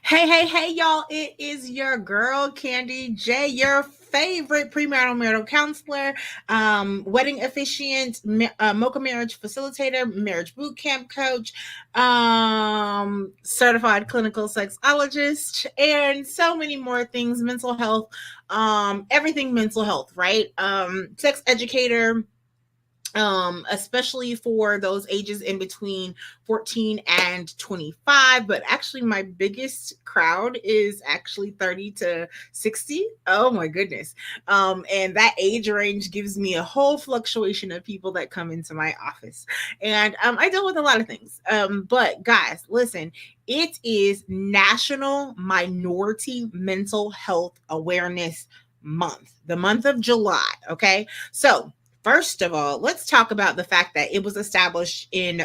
Hey, y'all. It is your girl, Candy J, your favorite premarital marital counselor, wedding officiant, mocha marriage facilitator, marriage boot camp coach, certified clinical sexologist, and so many more things, mental health, everything mental health, right? Sex educator, especially for those ages in between 14 and 25. But actually, my biggest crowd is actually 30 to 60. Oh my goodness. And that age range gives me a whole fluctuation of people that come into my office. And I deal with a lot of things. But guys, listen, it is National Minority Mental Health Awareness Month, the month of July. Okay. So, first of all, let's talk about the fact that it was established in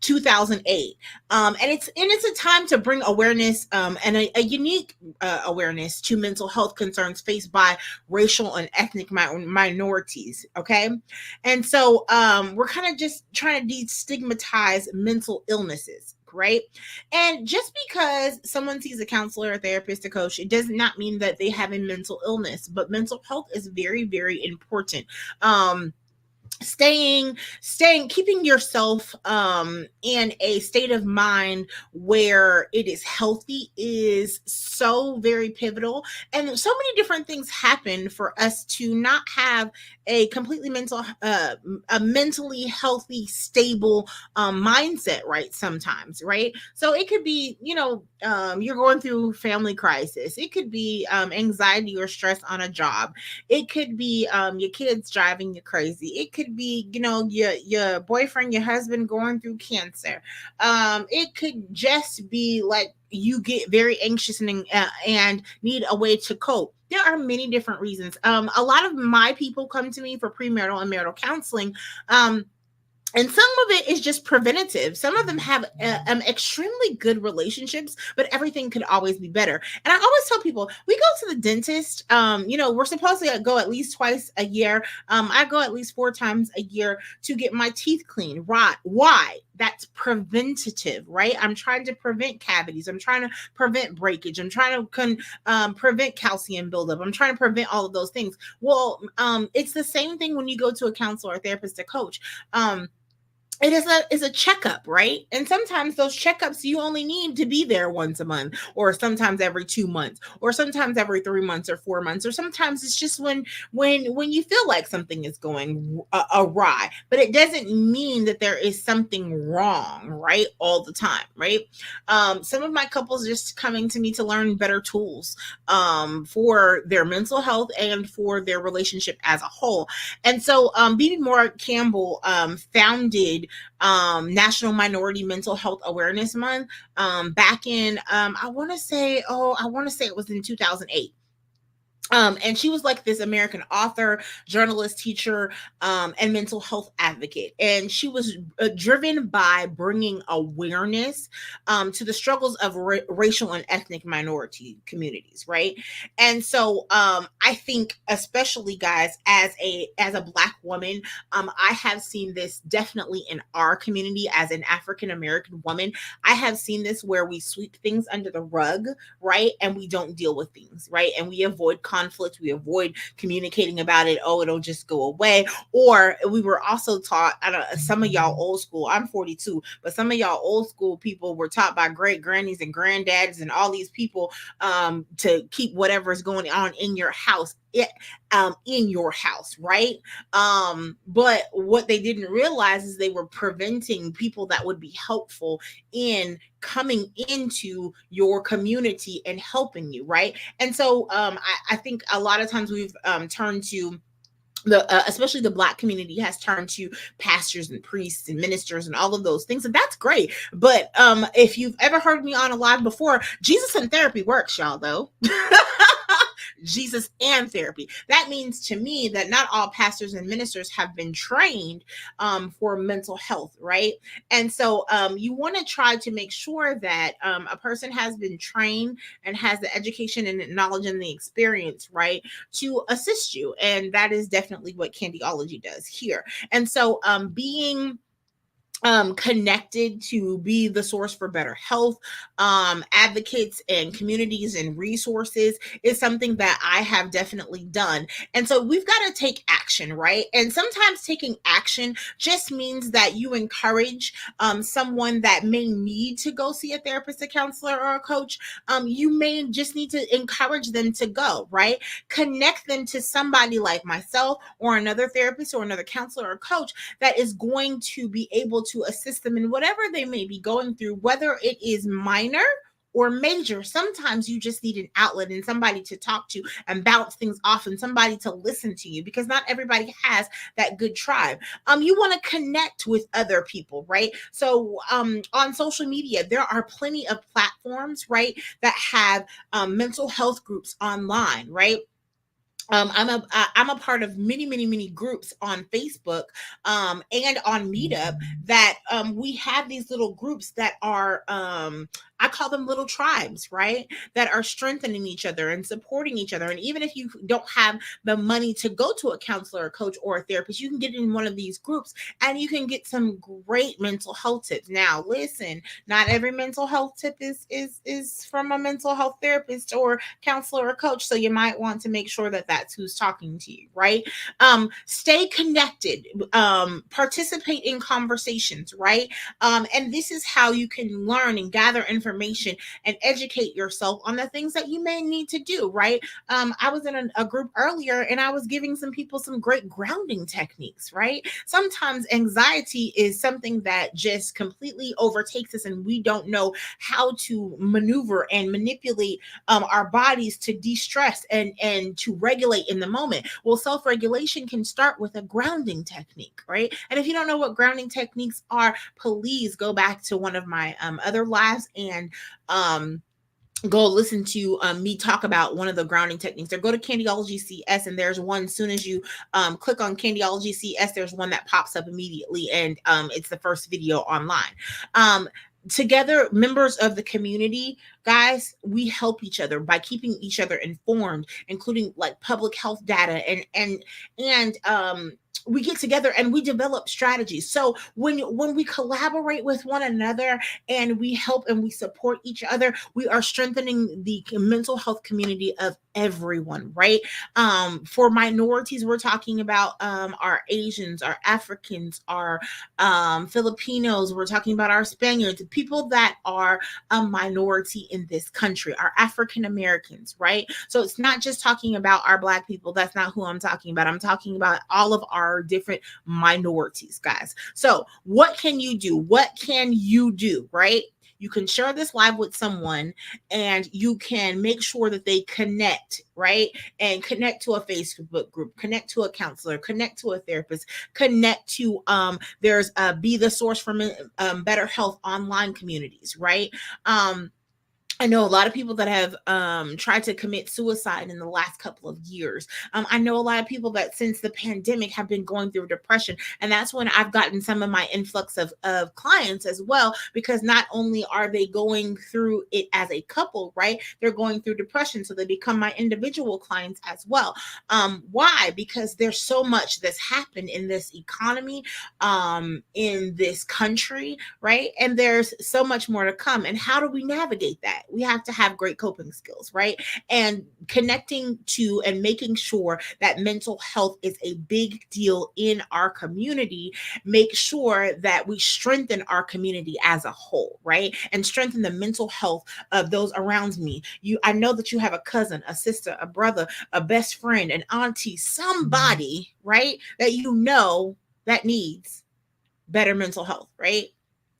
2008, and it's a time to bring awareness and a unique awareness to mental health concerns faced by racial and ethnic minorities. Okay, and so we're kind of just trying to destigmatize mental illnesses. Right. And just because someone sees a counselor, a therapist, a coach, it does not mean that they have a mental illness. But mental health is very, very important. um keeping yourself in a state of mind where it is healthy is so very pivotal, and so many different things happen for us to not have a completely a mentally healthy, stable mindset, right? Sometimes, right? So it could be, you're going through family crisis. It could be anxiety or stress on a job. It could be your kids driving you crazy. It could be, your boyfriend, your husband going through cancer. It could just be like you get very anxious and need a way to cope. There are many different reasons. A lot of my people come to me for premarital and marital counseling. And some of it is just preventative. Some of them have extremely good relationships, but everything could always be better. And I always tell people, we go to the dentist. We're supposed to go at least twice a year. I go at least 4 times a year to get my teeth cleaned. Right? Why? That's preventative, right? I'm trying to prevent cavities. I'm trying to prevent breakage. I'm trying to prevent calcium buildup. I'm trying to prevent all of those things. Well, it's the same thing when you go to a counselor, a therapist, a coach. It is a checkup, right? And sometimes those checkups, you only need to be there once a month, or sometimes every 2 months, or sometimes every 3 months or 4 months, or sometimes it's just when you feel like something is going awry. But it doesn't mean that there is something wrong, right? All the time, right? Some of my couples just coming to me to learn better tools for their mental health and for their relationship as a whole. And so Beebe Moore Campbell founded National Minority Mental Health Awareness Month back in I want to say it was in 2008. And she was like this American author, journalist, teacher, and mental health advocate. And she was driven by bringing awareness to the struggles of racial and ethnic minority communities, right? And so I think, especially guys, as a Black woman, I have seen this definitely in our community as an African American woman. I have seen this where we sweep things under the rug, right? And we don't deal with things, right? And we avoid conflict, we avoid communicating about it. Oh, it'll just go away. Or we were also taught, I don't know, some of y'all old school, I'm 42, but some of y'all old school people were taught by great grannies and granddads and all these people to keep whatever's going on in your house in your house, right? But what they didn't realize is they were preventing people that would be helpful in coming into your community and helping you, right? And so I think a lot of times we've turned to especially the Black community has turned to pastors and priests and ministers and all of those things, and that's great. But if you've ever heard me on a live before, Jesus and therapy works, y'all, though. Jesus and therapy. That means to me that not all pastors and ministers have been trained for mental health, right? And so you want to try to make sure that a person has been trained and has the education and the knowledge and the experience, right, to assist you. And that is definitely what Candyology does here. And so being connected to be the source for better health, advocates and communities and resources is something that I have definitely done. And so we've got to take action, right? And sometimes taking action just means that you encourage someone that may need to go see a therapist, a counselor, or a coach. You may just need to encourage them to go, right? Connect them to somebody like myself or another therapist or another counselor or coach that is going to be able to assist them in whatever they may be going through, whether it is minor or major. Sometimes you just need an outlet and somebody to talk to and bounce things off and somebody to listen to you, because not everybody has that good tribe. You want to connect with other people, right? So on social media, there are plenty of platforms, right, that have mental health groups online, right? I'm a part of many groups on Facebook and on Meetup that we have these little groups that are I call them little tribes, right? That are strengthening each other and supporting each other. And even if you don't have the money to go to a counselor, a coach, or a therapist, you can get in one of these groups and you can get some great mental health tips. Now, listen, not every mental health tip is from a mental health therapist or counselor or coach, so you might want to make sure that that's who's talking to you, right? Stay connected, participate in conversations, right? And this is how you can learn and gather information and educate yourself on the things that you may need to do, right? I was in a group earlier and I was giving some people some great grounding techniques, right? Sometimes anxiety is something that just completely overtakes us and we don't know how to maneuver and manipulate our bodies to de-stress and to regulate in the moment. Well, self-regulation can start with a grounding technique, right? And if you don't know what grounding techniques are, please go back to one of my other lives and go listen to me talk about one of the grounding techniques, or go to Candyology CS and there's one. As soon as you click on Candyology CS, there's one that pops up immediately, and it's the first video online. Together, members of the community, guys, we help each other by keeping each other informed, including like public health data, and we get together and we develop strategies. So when we collaborate with one another and we help and we support each other, we are strengthening the mental health community of everyone, right? For minorities, we're talking about our Asians, our Africans, our Filipinos, we're talking about our Spaniards, people that are a minority in this country, our African Americans, right? So it's not just talking about our Black people. That's not who I'm talking about. I'm talking about all of our different minorities, guys. So what can you do? What can you do, right? You can share this live with someone and you can make sure that they connect, right? And connect to a Facebook group, connect to a counselor, connect to a therapist, connect to there's Be the Source for Better Health online communities, right? I know a lot of people that have tried to commit suicide in the last couple of years. I know a lot of people that since the pandemic have been going through depression. And that's when I've gotten some of my influx of clients as well, because not only are they going through it as a couple, right? They're going through depression. So they become my individual clients as well. Why? Because there's so much that's happened in this economy, in this country, right? And there's so much more to come. And how do we navigate that? We have to have great coping skills, right? And connecting to and making sure that mental health is a big deal in our community. Make sure that we strengthen our community as a whole, right? And strengthen the mental health of those around me. I know that you have a cousin, a sister, a brother, a best friend, an auntie, somebody, right, that you know that needs better mental health, right?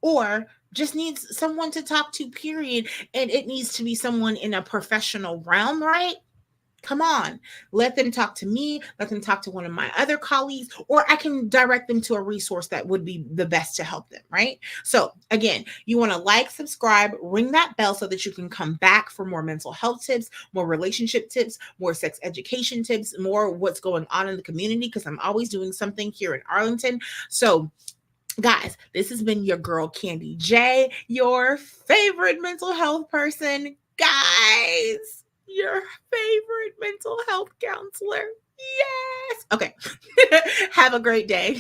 Or just needs someone to talk to, period. And it needs to be someone in a professional realm, right? Come on, let them talk to me, let them talk to one of my other colleagues, or I can direct them to a resource that would be the best to help them, right? So again, you want to like, subscribe, ring that bell so that you can come back for more mental health tips, more relationship tips, more sex education tips, more what's going on in the community, because I'm always doing something here in Arlington. So guys, this has been your girl Candy J, your favorite mental health person. Guys, your favorite mental health counselor. Yes. Okay. Have a great day.